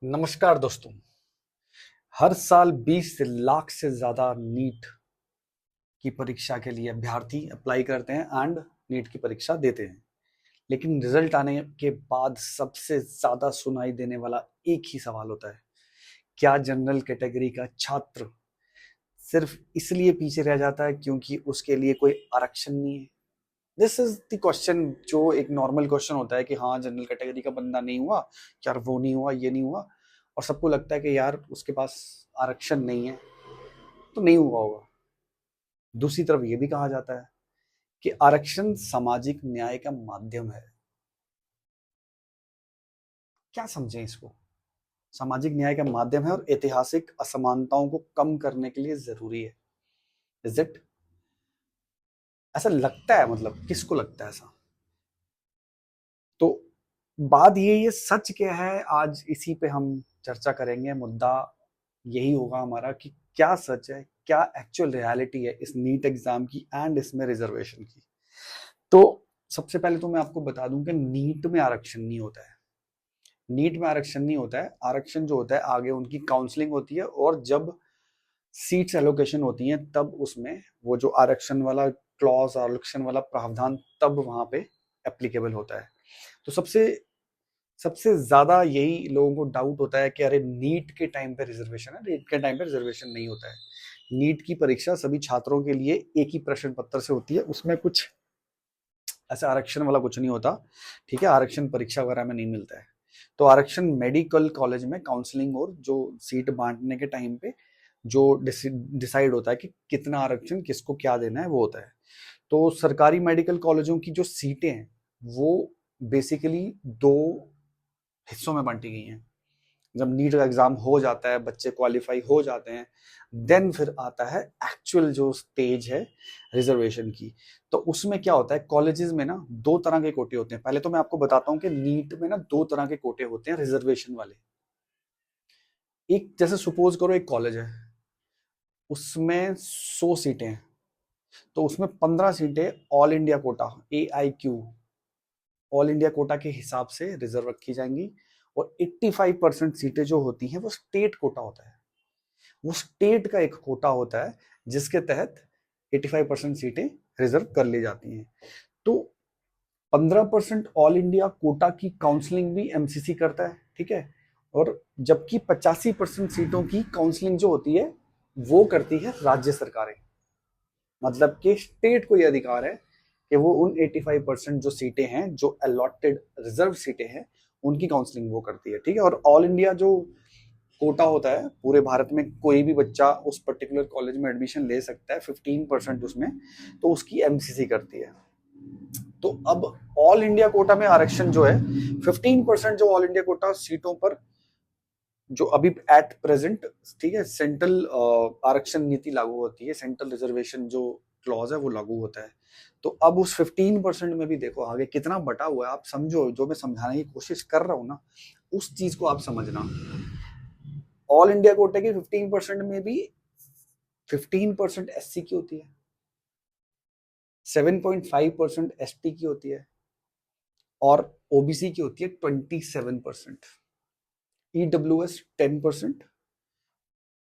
नमस्कार दोस्तों। हर साल 20 लाख से ज्यादा नीट की परीक्षा के लिए अभ्यर्थी अप्लाई करते हैं एंड नीट की परीक्षा देते हैं। लेकिन रिजल्ट आने के बाद सबसे ज्यादा सुनाई देने वाला एक ही सवाल होता है, क्या जनरल कैटेगरी का छात्र सिर्फ इसलिए पीछे रह जाता है क्योंकि उसके लिए कोई आरक्षण नहीं है। दिस इज द क्वेश्चन, जो एक नॉर्मल क्वेश्चन होता है कि हाँ जनरल कैटेगरी का बंदा नहीं हुआ, यार वो नहीं हुआ, ये नहीं हुआ, और सबको लगता है कि यार उसके पास आरक्षण नहीं है तो नहीं हुआ होगा। दूसरी तरफ ये भी कहा जाता है कि आरक्षण सामाजिक न्याय का माध्यम है। क्या समझें इसको? सामाजिक न्याय का माध्यम है और ऐतिहासिक असमानताओं को कम करने के लिए जरूरी है। Is it? ऐसा लगता है, मतलब किसको लगता है ऐसा? तो बात ये सच क्या है, आज इसी पे हम चर्चा करेंगे। मुद्दा यही होगा हमारा कि क्या सच है, क्या एक्चुअल रियलिटी है इस नीट एग्जाम की एंड इसमें रिजर्वेशन की। तो सबसे पहले तो मैं आपको बता दूं कि नीट में आरक्षण नहीं होता है। नीट में आरक्षण नहीं होता है। आरक्षण जो होता है आगे उनकी काउंसलिंग होती है, और जब सीट्स एलोकेशन होती हैं तब उसमें वो जो आरक्षण वाला क्लॉज, आरक्षण वाला प्रावधान तब वहां पे एप्लीकेबल होता है। तो सबसे सबसे ज्यादा यही लोगों को डाउट होता है कि अरे नीट के टाइम पे रिजर्वेशन है, नीट के टाइम पे रिजर्वेशन नहीं होता है। नीट की परीक्षा सभी छात्रों के लिए एक ही प्रश्न पत्र से होती है, उसमें कुछ ऐसा आरक्षण वाला कुछ नहीं होता। ठीक है, आरक्षण परीक्षा वगैरह में नहीं मिलता है। तो आरक्षण मेडिकल कॉलेज में काउंसलिंग और जो सीट बांटने के टाइम पे जो डिसाइड होता है कि कितना आरक्षण किसको क्या देना है वो होता है। तो सरकारी मेडिकल कॉलेजों की जो सीटें हैं वो बेसिकली दो हिस्सों में बांटी गई हैं। जब नीट का एग्जाम हो जाता है, बच्चे क्वालिफाई हो जाते हैं, देन फिर आता है एक्चुअल जो स्टेज है रिजर्वेशन की। तो उसमें क्या होता है, कॉलेजेस में ना दो तरह के कोटे होते हैं। पहले तो मैं आपको बताता हूँ कि नीट में ना दो तरह के कोटे होते हैं रिजर्वेशन वाले। एक जैसे सपोज करो एक कॉलेज है, उसमें 100 सीटें हैं, तो उसमें 15 सीटें all India quota, AIQ, all India quota के हिसाब से रिजर्व रखी जाएंगी। और 85% सीटें जो होती हैं वो स्टेट कोटा होता है। वो स्टेट का एक कोटा होता है जिसके तहत 85% सीटें रिजर्व कर ली जाती हैं। तो 15% ऑल इंडिया कोटा की काउंसलिंग भी MCC करता है, ठीक है। और जबकि 85% सीटों की काउंसलिंग जो होती है वो करती है राज्य सरकारें। मतलब कि स्टेट को यह अधिकार है कि वो उन 85% जो सीटें हैं, जो अलॉटेड रिजर्व सीटें हैं, उनकी काउंसलिंग वो करती है, ठीक है। और ऑल इंडिया जो कोटा होता है, पूरे भारत में कोई भी बच्चा उस पर्टिकुलर कॉलेज में एडमिशन ले सकता है, 15% उसमें, तो उसकी MCC करती है। तो अब ऑल इंडिया कोटा में आरक्षण जो है 15% जो ऑल इंडिया कोटा सीटों पर जो अभी एट प्रेजेंट, ठीक है, सेंट्रल आरक्षण नीति लागू होती है, सेंट्रल रिजर्वेशन जो क्लॉज है वो लागू होता है। तो अब उस 15% में भी देखो आगे कितना बटा हुआ है। आप समझो, जो मैं समझाने की कोशिश कर रहा हूं ना, उस चीज को आप समझना। ऑल इंडिया कोटे की 15% में भी 15% SC की होती है, 7.5% ST की होती है, और OBC की होती है 27%, EWS 10%,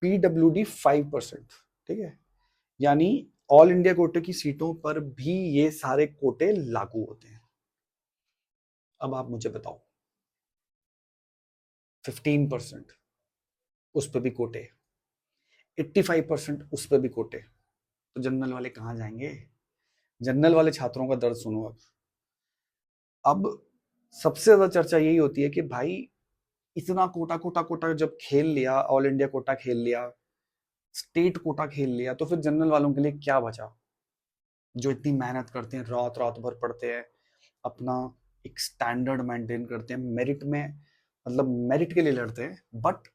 PWD 5%। ठीक है, यानी ऑल इंडिया कोटे की सीटों पर भी ये सारे कोटे लागू होते हैं। अब आप मुझे बताओ, 15% उस पर भी कोटे, 85% उस पर भी कोटे, तो जनरल वाले कहाँ जाएंगे? जनरल वाले छात्रों का दर्द सुनो। अब सबसे ज्यादा चर्चा यही होती है कि भाई इतना कोटा कोटा कोटा जब खेल लिया, ऑल इंडिया कोटा खेल लिया, स्टेट कोटा खेल लिया, तो फिर जनरल वालों के लिए क्या बचा? जो इतनी मेहनत करते हैं, रात रात भर पढ़ते हैं, अपना एक स्टैंडर्ड मेंटेन करते हैं, मेरिट में, मतलब मेरिट के लिए लड़ते हैं, बट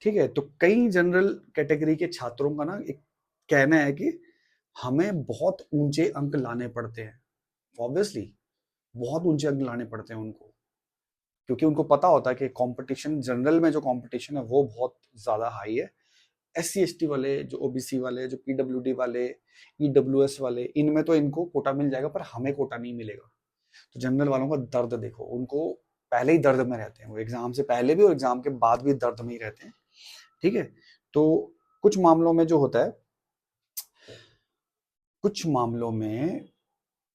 ठीक है। तो कई जनरल कैटेगरी के छात्रों का ना एक कहना है कि हमें बहुत ऊंचे अंक लाने पड़ते हैं। ऑब्वियसली बहुत ऊंचे अंक लाने पड़ते हैं उनको, क्योंकि उनको पता होता है कि कंपटीशन, जनरल में जो कंपटीशन है वो बहुत ज्यादा हाई है। SC ST वाले, जो OBC वाले, जो PWD वाले, EWS वाले, इनमें तो इनको कोटा मिल जाएगा, पर हमें कोटा नहीं मिलेगा। तो जनरल वालों का दर्द देखो, उनको पहले ही दर्द में रहते हैं, वो एग्जाम से पहले भी और एग्जाम के बाद भी दर्द में ही रहते हैं। ठीक है, तो कुछ मामलों में जो होता है, कुछ मामलों में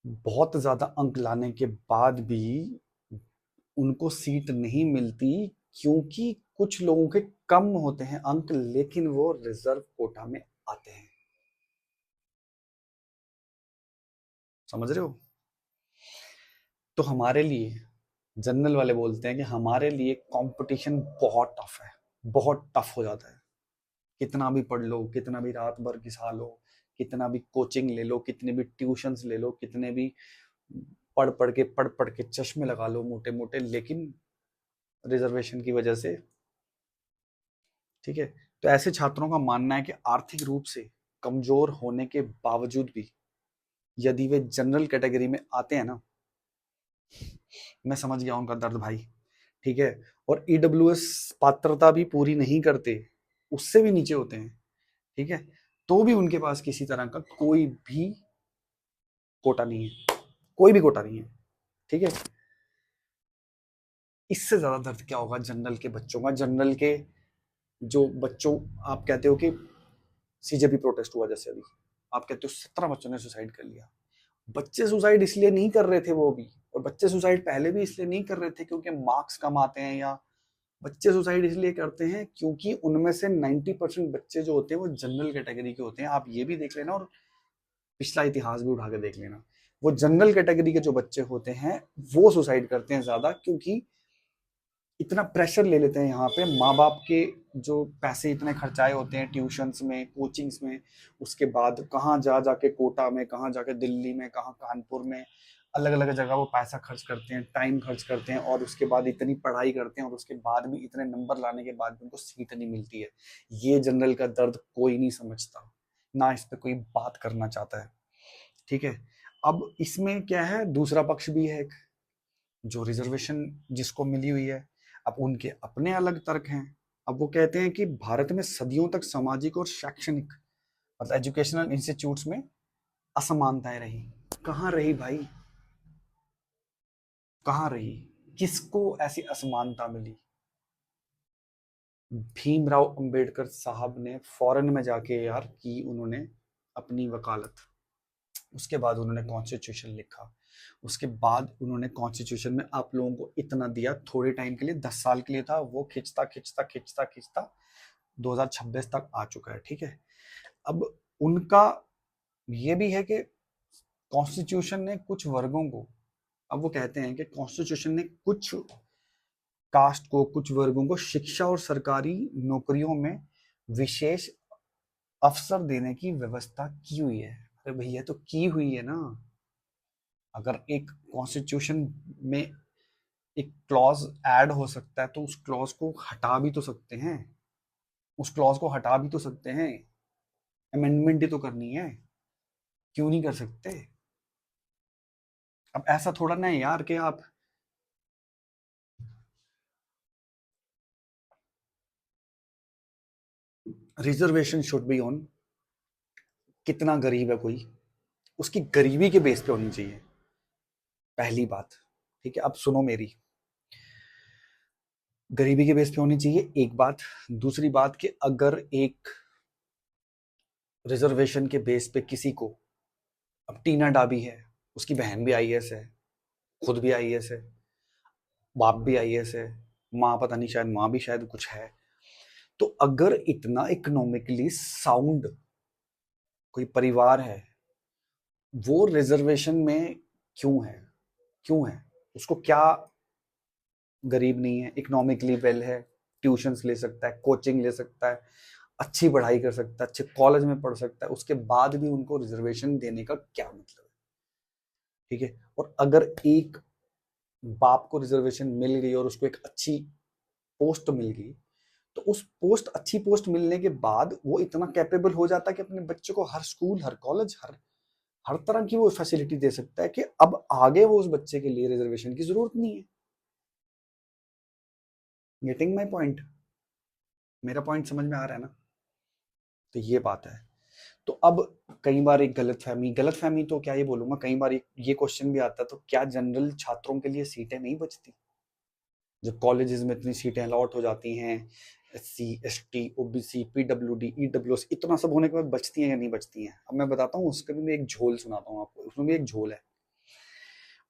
बहुत ज्यादा अंक लाने के बाद भी उनको सीट नहीं मिलती, क्योंकि कुछ लोगों के कम होते हैं अंक, लेकिन वो रिजर्व कोटा में आते हैं। समझ रहे हो? तो हमारे लिए जनरल वाले बोलते हैं कि हमारे लिए कंपटीशन बहुत टफ है, बहुत टफ हो जाता है। कितना भी पढ़ लो, कितना भी रात भर घिसा लो, कितना भी कोचिंग ले लो, कितने भी ट्यूशंस ले लो, कितने भी पढ़ पढ़ के चश्मे लगा लो मोटे मोटे, लेकिन रिजर्वेशन की वजह से, ठीक है, तो ऐसे छात्रों का मानना है कि आर्थिक रूप से कमजोर होने के बावजूद भी यदि वे जनरल कैटेगरी में आते हैं ना, मैं समझ गया उनका दर्द भाई, ठीक है, और ईडब्ल्यूएस पात्रता भी पूरी नहीं करते, उससे भी नीचे होते हैं, ठीक है, तो भी उनके पास किसी तरह का कोई भी कोटा नहीं है, कोई भी कोटा नहीं है। ठीक है, इससे ज्यादा दर्द क्या होगा जनरल के बच्चों का, जनरल के जो बच्चों, आप कहते हो कि सीजेपी प्रोटेस्ट हुआ जैसे अभी, आप कहते हो 17 बच्चों ने सुसाइड कर लिया। बच्चे सुसाइड इसलिए नहीं कर रहे थे वो भी, और बच्चे सुसाइड पहले भी इसलिए नहीं कर रहे थे क्योंकि मार्क्स कम आते हैं, या बच्चे सुसाइड इसलिए करते हैं क्योंकि उनमें से 90% बच्चे जो होते हैं वो जनरल कैटेगरी के होते हैं। आप ये भी देख लेना और पिछला इतिहास भी उठा के देख लेना, वो जनरल कैटेगरी के जो बच्चे होते हैं वो सुसाइड करते हैं ज्यादा, क्योंकि इतना प्रेशर ले लेते हैं यहाँ पे माँ बाप के, जो पैसे इतने खर्चाए होते हैं ट्यूशंस में, कोचिंग्स में, उसके बाद कहाँ जा जाके कोटा में, कहाँ जाके दिल्ली में, कहाँ कानपुर में, अलग अलग जगह वो पैसा खर्च करते हैं, टाइम खर्च करते हैं, और उसके बाद इतनी पढ़ाई करते हैं, और उसके बाद भी इतने नंबर लाने के बाद भी उनको सीट नहीं मिलती है। ये जनरल का दर्द कोई नहीं समझता, ना इस पर कोई बात करना चाहता है। ठीक है, अब इसमें क्या है, दूसरा पक्ष भी है एक, जो रिजर्वेशन जिसको मिली हुई है, अब उनके अपने अलग तर्क हैं। अब वो कहते हैं कि भारत में सदियों तक सामाजिक और शैक्षणिक, मतलब एजुकेशनल इंस्टीट्यूट्स में असमानताएं रही। कहाँ रही भाई, कहाँ रही, किसको ऐसी असमानता मिली? भीमराव अंबेडकर साहब ने फॉरेन में जाके यार की उन्होंने अपनी वकालत, उसके बाद उन्होंने कॉन्स्टिट्यूशन लिखा, उसके बाद उन्होंने कॉन्स्टिट्यूशन में आप लोगों को इतना दिया, थोड़े टाइम के लिए, 10 साल के लिए था, वो खिंचता खिंचता खिंचता खिंचता 2026 तक आ चुका है। ठीक है, अब उनका ये भी है कि कॉन्स्टिट्यूशन ने कुछ वर्गों को, अब वो कहते हैं कि कॉन्स्टिट्यूशन ने कुछ कास्ट को, कुछ वर्गों को शिक्षा और सरकारी नौकरियों में विशेष अवसर देने की व्यवस्था की हुई है। अरे भैया तो की हुई है ना, अगर एक कॉन्स्टिट्यूशन में एक क्लॉज ऐड हो सकता है तो उस क्लॉज को हटा भी तो सकते हैं, उस क्लॉज को हटा भी तो सकते हैं, अमेंडमेंट ही तो करनी है, क्यों नहीं कर सकते? अब ऐसा थोड़ा ना है यार कि आप रिजर्वेशन शुड बी ऑन, कितना गरीब है कोई, उसकी गरीबी के बेस पे होनी चाहिए, पहली बात। ठीक है, अब सुनो मेरी, गरीबी के बेस पे होनी चाहिए एक बात। दूसरी बात कि अगर एक रिजर्वेशन के बेस पे किसी को, अब टीना डाबी है, उसकी बहन भी आईएएस है, खुद भी आईएएस है, बाप भी आईएएस है, माँ पता नहीं, शायद माँ भी शायद कुछ है, तो अगर इतना इकोनॉमिकली साउंड कोई परिवार है, वो रिजर्वेशन में क्यों है, क्यों है? उसको क्या, गरीब नहीं है, इकोनॉमिकली वेल है, ट्यूशंस ले सकता है, कोचिंग ले सकता है, अच्छी पढ़ाई कर सकता है, अच्छे कॉलेज में पढ़ सकता है, उसके बाद भी उनको रिजर्वेशन देने का क्या मतलब है? ठीक है, और अगर एक बाप को रिजर्वेशन मिल गई और उसको एक अच्छी पोस्ट मिल गई, तो उस पोस्ट, अच्छी पोस्ट मिलने के बाद वो इतना कैपेबल हो जाता है कि अपने बच्चे को हर स्कूल, हर कॉलेज, हर हर तरह की वो फैसिलिटी दे सकता है कि अब आगे वो उस बच्चे के लिए रिजर्वेशन की जरूरत नहीं है। Getting my point? मेरा पॉइंट समझ में आ रहा है ना? तो ये बात है। तो अब कई बार एक गलतफहमी, गलतफहमी तो क्या ये बोलूंगा, कई बार ये क्वेश्चन भी आता है, तो क्या जनरल छात्रों के लिए सीटें नहीं बचती? जो कॉलेजेस में इतनी सीटें अलॉट हो जाती हैं, SC ST OBC PWD EWS, इतना सब होने के बाद बचती हैं या नहीं बचती हैं। अब मैं बताता हूँ, उसका भी मैं एक झोल सुनाता हूँ आपको, उसमें भी एक झोल है।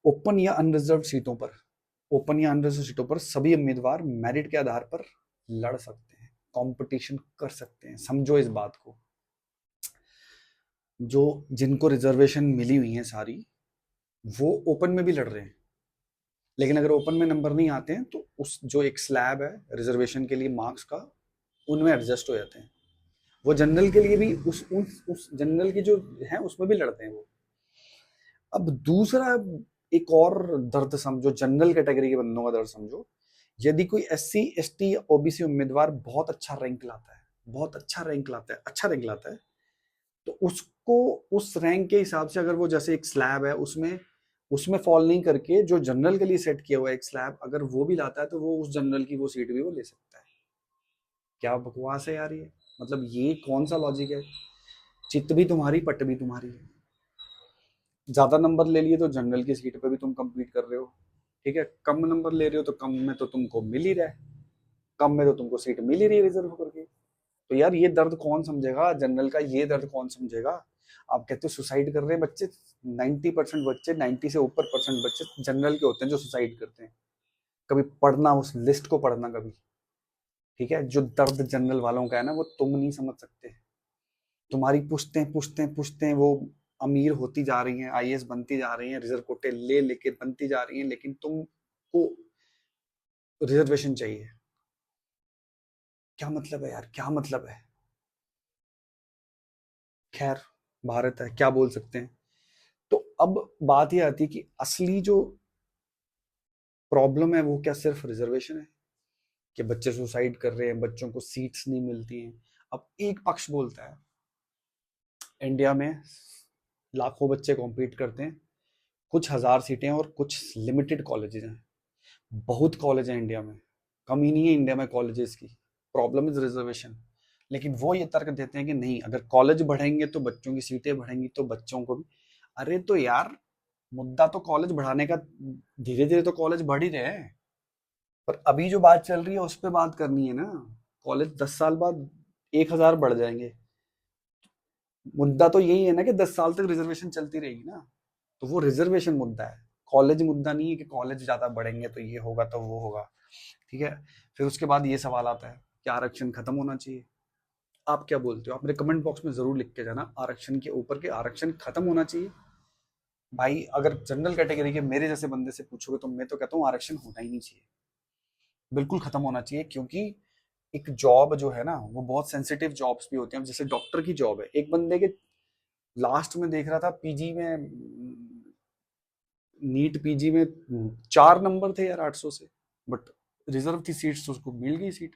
ओपन या अनरिजर्व सीटों पर, ओपन या अनरिजर्व सीटों पर सभी उम्मीदवार मेरिट के आधार पर लड़ सकते हैं, कंपटीशन कर सकते हैं। समझो इस बात को, जो जिनको रिजर्वेशन मिली हुई है सारी, वो ओपन में भी लड़ रहे हैं, लेकिन अगर ओपन में नंबर नहीं आते हैं तो उस जो एक स्लैब है रिजर्वेशन के लिए मार्क्स का, उनमें एडजस्ट हो जाते हैं। वो जनरल के लिए भी उस जनरल की जो है उसमें भी लड़ते हैं वो। अब दूसरा एक और दर्द समझो, जनरल कैटेगरी के बंदों का दर्द समझो। यदि कोई SC ST या OBC उम्मीदवार बहुत अच्छा रैंक लाता है, बहुत अच्छा रैंक लाता है, अच्छा रैंक लाता है, तो उसको उस रैंक के हिसाब से, अगर वो जैसे एक स्लैब है उसमें उसमें फॉल नहीं करके जो जनरल के लिए सेट किया हुआ है एक स्लैब, अगर वो भी लाता है तो वो उस जनरल की वो सीट भी वो ले सकता है। क्या बकवास है यार ये, मतलब ये कौन सा लॉजिक है? चित भी तुम्हारी पट भी तुम्हारी है। ज्यादा नंबर ले लिए तो जनरल की सीट पे भी तुम compete कर रहे हो, ठीक है। कम नंबर ले रहे हो तो कम में तो तुमको मिल ही रहा है, कम में तो तुमको सीट मिल ही रही है रिजर्व करके। तो यार ये दर्द कौन समझेगा जनरल का, ये दर्द कौन समझेगा? आप कहते हो सुसाइड कर रहे हैं बच्चे, 90% बच्चे, 90 से ऊपर परसेंट बच्चे जनरल के होते हैं जो सुसाइड करते हैं। कभी पढ़ना उस लिस्ट को, पढ़ना कभी, ठीक है। जो दर्द जनरल वालों का है ना, वो तुम नहीं समझ सकते। तुम्हारी पुश्तें वो अमीर होती जा रही हैं, IAS बनती जा रही हैं, रिजर्व कोटे ले लेके बनती जा रही हैं, लेकिन तुमको रिजर्वेशन चाहिए। क्या मतलब है यार, क्या मतलब है? खैर, भारत है, क्या बोल सकते हैं। तो अब बात ये आती है कि असली जो प्रॉब्लम है वो क्या सिर्फ रिजर्वेशन है, कि बच्चे सुसाइड कर रहे हैं, बच्चों को सीट्स नहीं मिलती हैं। अब एक पक्ष बोलता है इंडिया में लाखों बच्चे कॉम्पीट करते हैं, कुछ हजार सीटें और कुछ लिमिटेड कॉलेजेस हैं। बहुत कॉलेज है इंडिया में, कमी नहीं है इंडिया में कॉलेजेस की, प्रॉब्लम इज रिजर्वेशन। लेकिन वो ये तर्क देते हैं कि नहीं, अगर कॉलेज बढ़ेंगे तो बच्चों की सीटें बढ़ेंगी तो बच्चों को भी। अरे तो यार, मुद्दा तो कॉलेज बढ़ाने का, धीरे धीरे तो कॉलेज बढ़ ही रहे हैं, पर अभी जो बात चल रही है उस पर बात करनी है ना। कॉलेज 10 साल बाद 1,000 बढ़ जाएंगे, मुद्दा तो यही है ना कि 10 साल तक रिजर्वेशन चलती रहेगी ना। तो वो रिजर्वेशन मुद्दा है, कॉलेज मुद्दा नहीं है कि कॉलेज ज्यादा बढ़ेंगे तो ये होगा तो वो होगा, ठीक है। फिर उसके बाद ये सवाल आता है कि आरक्षण खत्म होना चाहिए। आप क्या बोलते हो? आप मेरे कमेंट बॉक्स में जरूर लिख के जाना आरक्षण के ऊपर के, आरक्षण खत्म होना चाहिए। भाई अगर जनरल कैटेगरी के मेरे जैसे बंदे से पूछोगे तो मैं तो कहता हूँ आरक्षण होना ही नहीं चाहिए, बिल्कुल खत्म होना चाहिए। क्योंकि एक जॉब जो है ना, वो बहुत सेंसिटिव जॉब्स भी होती हैं। जैसे डॉक्टर की जॉब है, एक बंदे के लास्ट में देख रहा था PG में, नीट PG में 4 नंबर थे यार 800 से, बट रिजर्व थी सीट्स तो उसको मिल गई सीट।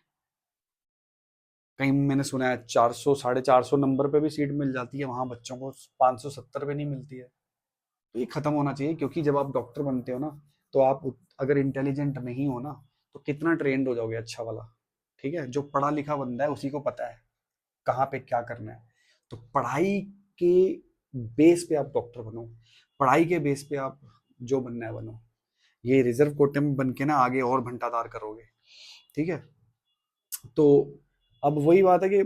कहीं मैंने सुना है 400 450 नंबर पे भी सीट मिल जाती है, वहां बच्चों को 570 पे नहीं मिलती है। तो ये खत्म होना चाहिए, क्योंकि जब आप डॉक्टर बनते हो ना, तो आप अगर इंटेलिजेंट नहीं हो ना, तो कितना ट्रेंड हो जाओगे अच्छा वाला, ठीक है। जो पढ़ा लिखा बंदा है उसी को पता है कहाँ पे क्या करना है। तो पढ़ाई के बेस पे आप डॉक्टर बनो, पढ़ाई के बेस पे आप जो बनना है बनो। ये रिजर्व कोटे में बन के ना आगे और भंटादार करोगे, ठीक है। तो अब वही बात है कि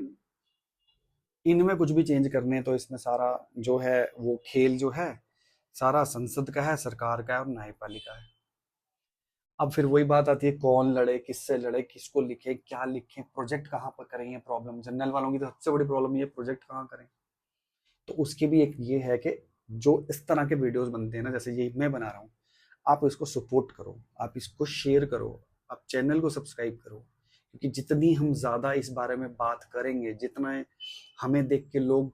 इनमें कुछ भी चेंज करने हैं तो इसमें सारा जो है वो खेल जो है सारा संसद का है, सरकार का है और न्यायपालिका है। अब फिर वही बात आती है, कौन लड़े, किससे लड़े, किसको लिखे, क्या लिखे, प्रोजेक्ट कहाँ पर करें। ये प्रॉब्लम जनरल वालों की तो सबसे बड़ी प्रॉब्लम ये, प्रोजेक्ट कहाँ करें। तो उसकी भी एक ये है कि जो इस तरह के वीडियोस बनते हैं ना, जैसे ये मैं बना रहा हूँ, आप इसको सपोर्ट करो, आप इसको शेयर करो, आप चैनल को सब्सक्राइब करो। क्योंकि जितनी हम ज़्यादा इस बारे में बात करेंगे, जितना हमें देख के लोग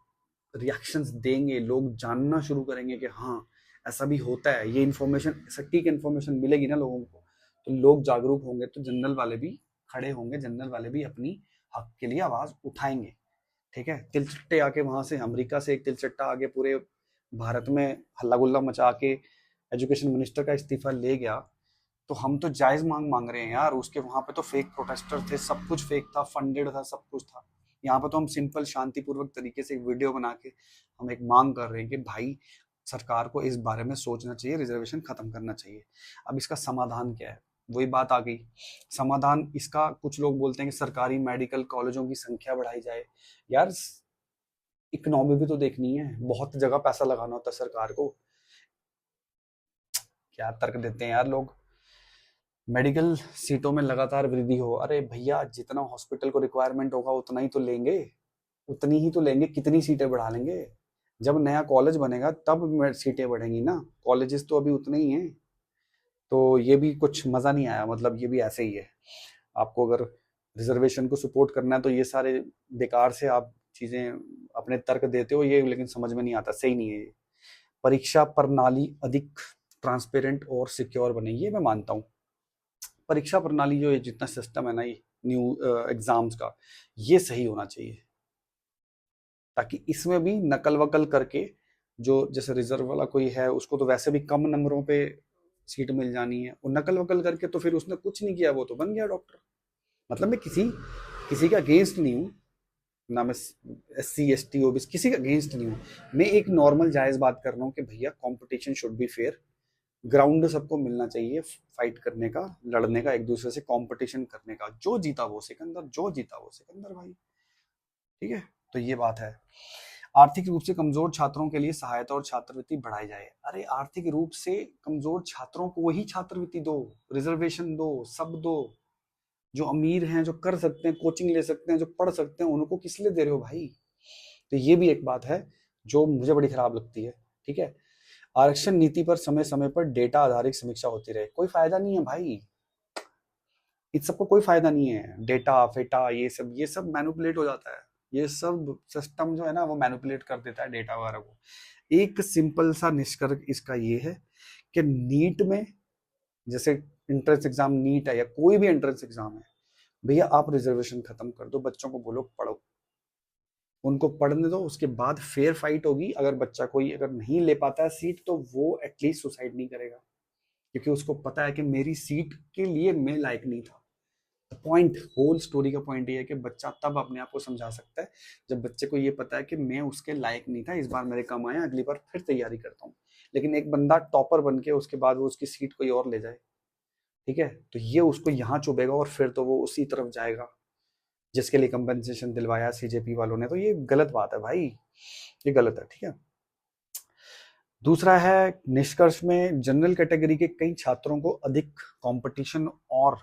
रिएक्शंस देंगे, लोग जानना शुरू करेंगे कि हाँ ऐसा भी होता है, ये इन्फॉर्मेशन, सटीक इन्फॉर्मेशन मिलेगी ना लोगों को, तो लोग जागरूक होंगे, तो जनरल वाले भी खड़े होंगे, जनरल वाले भी अपनी हक के लिए आवाज़ उठाएंगे, ठीक है। तिलचट्टे आके वहां से, अमेरिका से एक तिलचट्टा आगे पूरे भारत में हल्ला गुल्ला मचा के एजुकेशन मिनिस्टर का इस्तीफा ले गया, तो हम तो जायज मांग मांग रहे हैं यार उसके। वहां पे तो फेक प्रोटेस्टर थे, सब कुछ फेक था, फंडेड था, सब कुछ था। यहाँ पे तो हम सिंपल शांतिपूर्वक तरीके से एक वीडियो बना के हम एक मांग कर रहे हैं कि भाई सरकार को इस बारे में सोचना चाहिए, रिजर्वेशन खत्म करना चाहिए। अब इसका समाधान क्या है? वही बात आ गई। समाधान इसका कुछ लोग बोलते हैं कि सरकारी मेडिकल कॉलेजों की संख्या बढ़ाई जाए। यार इकोनॉमी भी तो देखनी है, बहुत जगह पैसा लगाना होता है सरकार को। क्या तर्क देते हैं यार लोग। मेडिकल सीटों में लगातार वृद्धि हो, अरे भैया जितना हॉस्पिटल को रिक्वायरमेंट होगा उतना ही तो लेंगे, उतनी ही तो लेंगे, कितनी सीटें बढ़ा लेंगे। जब नया कॉलेज बनेगा तब सीटें बढ़ेंगी ना, कॉलेजेस तो अभी उतने ही हैं। तो ये भी कुछ मज़ा नहीं आया, मतलब ये भी ऐसे ही है। आपको अगर रिजर्वेशन को सपोर्ट करना है तो ये सारे बेकार से आप चीज़ें अपने तर्क देते हो ये, लेकिन समझ में नहीं आता, सही नहीं है ये। परीक्षा प्रणाली अधिक ट्रांसपेरेंट और सिक्योर बने, ये मैं मानता हूँ। परीक्षा प्रणाली जो ये जितना सिस्टम है ना, ये न्यू एग्जाम्स का, ये सही होना चाहिए, ताकि इसमें भी नकल वकल करके जो जैसे रिजर्व वाला कोई है उसको तो वैसे भी कम नंबरों पे सीट मिल जानी है, और नकल वकल करके तो फिर उसने कुछ नहीं किया, वो तो बन गया डॉक्टर। मतलब मैं किसी किसी का अगेंस्ट नहीं हूँ ना, मैं SC ST OBC किसी का अगेंस्ट नहीं हूँ। मैं एक नॉर्मल जायज बात कर रहा हूँ कि भैया competition should be fair, ground सबको मिलना चाहिए फाइट करने का, लड़ने का, एक दूसरे से कंपटीशन करने का, जो जीता वो सिकंदर, जो जीता वो सिकंदर भाई। ठीक है, तो ये बात है। आर्थिक रूप से कमजोर छात्रों के लिए सहायता और छात्रवृत्ति बढ़ाई जाए। अरे आर्थिक रूप से कमजोर छात्रों को वही छात्रवृत्ति दो, रिजर्वेशन दो, सब दो। जो अमीर हैं, जो कर सकते हैं, कोचिंग ले सकते हैं, जो पढ़ सकते हैं, उनको किस लिए दे रहे हो भाई। तो ये भी एक बात है जो मुझे बड़ी खराब लगती है। ठीक है, आरक्षण नीति पर समय समय पर डेटा आधारित समीक्षा होती रहे, कोई फायदा नहीं है भाई, इन सबको कोई फायदा नहीं है। डेटा फेटा ये सब मैनिपुलेट हो जाता है, ये सब सिस्टम जो है ना वो मैनिपुलेट कर देता है डेटा वगैरह को। एक सिंपल सा निष्कर्ष इसका ये है कि नीट में, जैसे एंट्रेंस एग्जाम नीट है या कोई भी एंट्रेंस एग्जाम है, भैया आप रिजर्वेशन खत्म कर दो, बच्चों को बोलो पढ़ो, उनको पढ़ने दो, उसके बाद फेयर फाइट होगी। अगर बच्चा कोई अगर नहीं ले पाता है सीट तो वो एटलीस्ट सुसाइड नहीं करेगा, क्योंकि उसको पता है कि मेरी सीट के लिए मैं लायक नहीं था। पॉइंट, होल स्टोरी का पॉइंट ये है कि बच्चा तब अपने आप को समझा सकता है जब बच्चे को ये पता है कि मैं उसके लायक नहीं था, इस बार मेरे कम आया, अगली बार फिर तैयारी करता हूँ। लेकिन एक बंदा टॉपर बन के उसके बाद वो उसकी सीट कोई और ले जाए, ठीक है, तो ये उसको यहाँ चुभेगा और फिर तो वो उसी तरफ जाएगा जिसके लिए कंपनसेशन दिलवाया CJP वालों ने। तो ये गलत बात है भाई, ये गलत है। ठीक है, दूसरा है निष्कर्ष में जनरल कैटेगरी के कई छात्रों को अधिक कंपटीशन और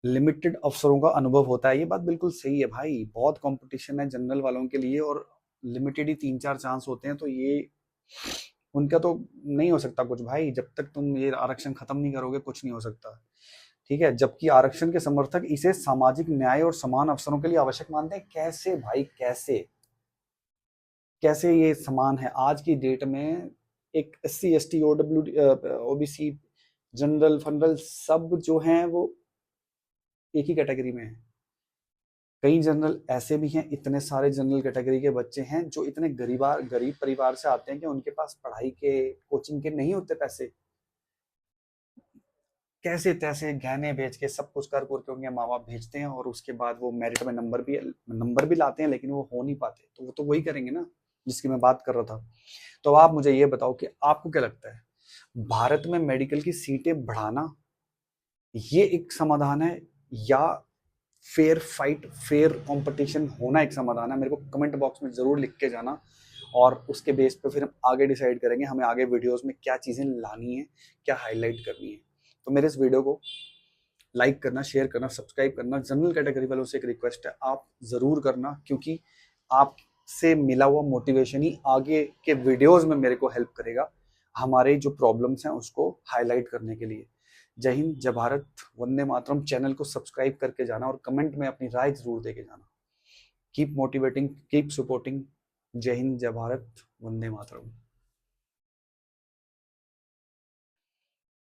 लिमिटेड अवसरों का अनुभव होता है। ये बात बिल्कुल सही है भाई, बहुत कंपटीशन है जनरल वालों के लिए और लिमिटेड ही 3-4 चांस होते हैं, तो ये उनका तो नहीं हो सकता कुछ भाई, जब तक तुम ये आरक्षण खत्म नहीं करोगे कुछ नहीं हो सकता। ठीक है, जबकि आरक्षण के समर्थक इसे सामाजिक न्याय और समान अवसरों के लिए आवश्यक मानते हैं। कैसे भाई, कैसे कैसे ये समान है आज की डेट में। एक SC ST OBC general funeral सब जो हैं वो एक ही कैटेगरी में है। कई जनरल ऐसे भी हैं, इतने सारे जनरल कैटेगरी के बच्चे हैं जो इतने गरीब परिवार से आते हैं कि उनके पास पढ़ाई के, कोचिंग के नहीं होते पैसे, कैसे तैसे गहने बेच के सब कुछ कर के उनके माँ बाप भेजते हैं, और उसके बाद वो मेरिट में नंबर भी लाते हैं, लेकिन वो हो नहीं पाते। तो वो तो वही करेंगे ना जिसकी मैं बात कर रहा था। तो आप मुझे ये बताओ कि आपको क्या लगता है, भारत में मेडिकल की सीटें बढ़ाना ये एक समाधान है, या फेयर फाइट, फेयर कंपटीशन होना एक समाधान है? मेरे को कमेंट बॉक्स में जरूर लिख के जाना, और उसके बेस पे फिर हम आगे डिसाइड करेंगे हमें आगे वीडियोस में क्या चीजें लानी है, क्या हाईलाइट करनी है। तो मेरे इस वीडियो को लाइक करना, शेयर करना, सब्सक्राइब करना। जनरल कैटेगरी वालों से एक रिक्वेस्ट है, आप जरूर करना, क्योंकि आपसे मिला हुआ मोटिवेशन ही आगे के वीडियोस में मेरे को हेल्प करेगा हमारे जो प्रॉब्लम्स हैं उसको हाईलाइट करने के लिए। जय हिंद, जय भारत, वंदे मातरम। चैनल को सब्सक्राइब करके जाना और कमेंट में अपनी राय जरूर देके जाना। Keep motivating, keep supporting. जय हिंद, जय भारत, वंदे मातरम।